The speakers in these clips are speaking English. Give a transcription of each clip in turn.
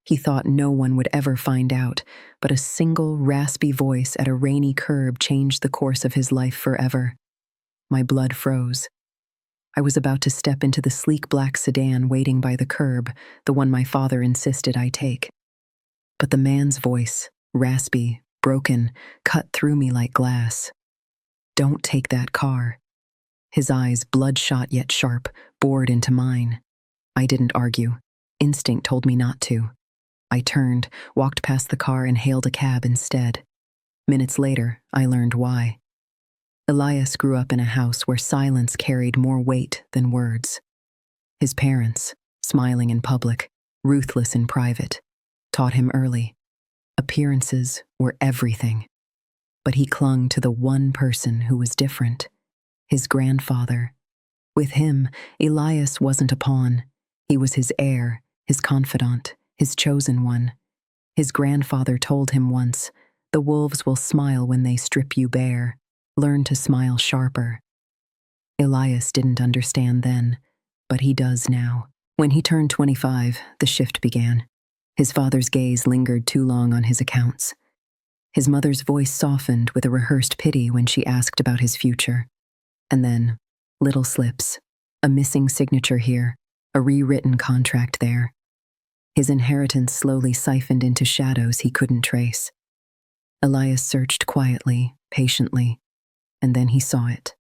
He thought no one would ever find out, but a single, raspy voice at a rainy curb changed the course of his life forever. My blood froze. I was about to step into the sleek black sedan waiting by the curb, the one my father insisted I take. But the man's voice, raspy, broken, cut through me like glass. "Don't take that car." His eyes, bloodshot yet sharp, bored into mine. I didn't argue. Instinct told me not to. I turned, walked past the car and hailed a cab instead. Minutes later, I learned why. Elias grew up in a house where silence carried more weight than words. His parents, smiling in public, ruthless in private, taught him early. Appearances were everything. But he clung to the one person who was different, his grandfather. With him, Elias wasn't a pawn. He was his heir, his confidant, his chosen one. His grandfather told him once, "The wolves will smile when they strip you bare. Learn to smile sharper." Elias didn't understand then, but he does now. When he turned 25, the shift began. His father's gaze lingered too long on his accounts. His mother's voice softened with a rehearsed pity when she asked about his future. And then, little slips, a missing signature here, a rewritten contract there. His inheritance slowly siphoned into shadows he couldn't trace. Elias searched quietly, patiently, and then he saw it.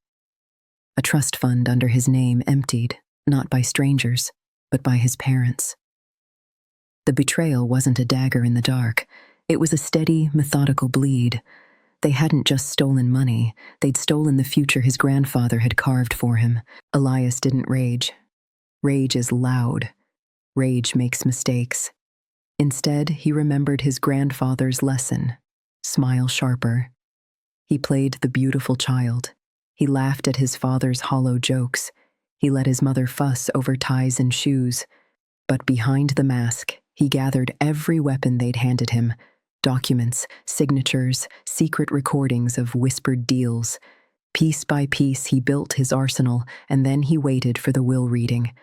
A trust fund under his name emptied, not by strangers, but by his parents. The betrayal wasn't a dagger in the dark. It was a steady, methodical bleed. They hadn't just stolen money, they'd stolen the future his grandfather had carved for him. Elias didn't rage. Rage is loud. Rage makes mistakes. Instead, he remembered his grandfather's lesson: smile sharper. He played the beautiful child. He laughed at his father's hollow jokes. He let his mother fuss over ties and shoes. But behind the mask, he gathered every weapon they'd handed him: documents, signatures, secret recordings of whispered deals. Piece by piece, he built his arsenal, and then he waited for the will reading.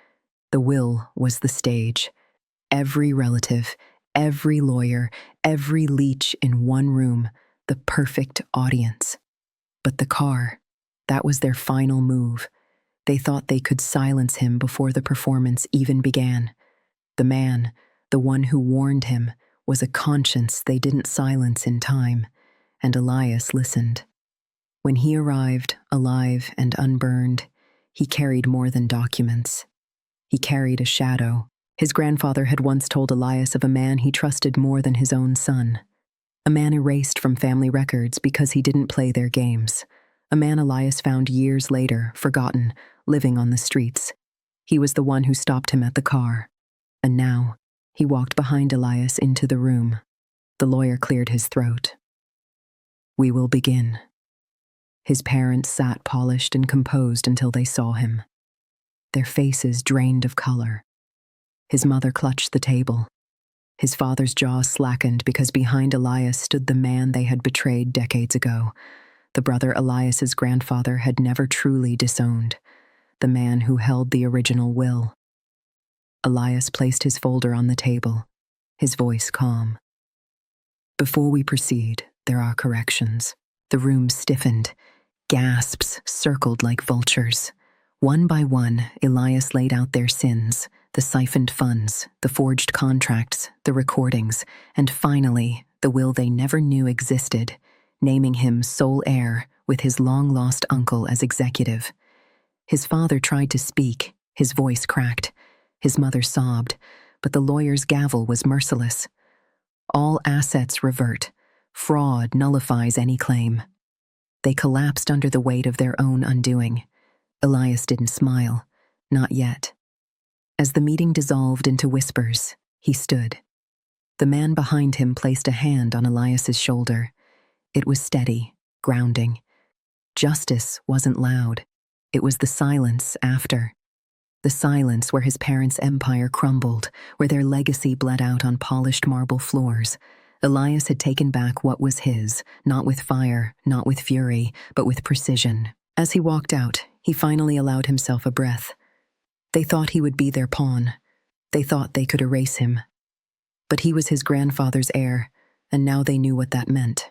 The will was the stage. Every relative, every lawyer, every leech in one room, the perfect audience. But the car, that was their final move. They thought they could silence him before the performance even began. The man, the one who warned him, was a conscience they didn't silence in time, and Elias listened. When he arrived, alive and unburned, he carried more than documents. He carried a shadow. His grandfather had once told Elias of a man he trusted more than his own son. A man erased from family records because he didn't play their games. A man Elias found years later, forgotten, living on the streets. He was the one who stopped him at the car. And now, he walked behind Elias into the room. The lawyer cleared his throat. "We will begin." His parents sat polished and composed until they saw him. Their faces drained of color. His mother clutched the table. His father's jaw slackened because behind Elias stood the man they had betrayed decades ago. The brother Elias's grandfather had never truly disowned. The man who held the original will. Elias placed his folder on the table, his voice calm. "Before we proceed, there are corrections." The room stiffened. Gasps circled like vultures. One by one, Elias laid out their sins: the siphoned funds, the forged contracts, the recordings, and finally, the will they never knew existed, naming him sole heir with his long-lost uncle as executive. His father tried to speak, his voice cracked. His mother sobbed, but the lawyer's gavel was merciless. All assets revert. Fraud nullifies any claim. They collapsed under the weight of their own undoing. Elias didn't smile. Not yet. As the meeting dissolved into whispers, he stood. The man behind him placed a hand on Elias's shoulder. It was steady, grounding. Justice wasn't loud. It was the silence after. The silence where his parents' empire crumbled, where their legacy bled out on polished marble floors. Elias had taken back what was his, not with fire, not with fury, but with precision. As he walked out, he finally allowed himself a breath. They thought he would be their pawn. They thought they could erase him. But he was his grandfather's heir, and now they knew what that meant.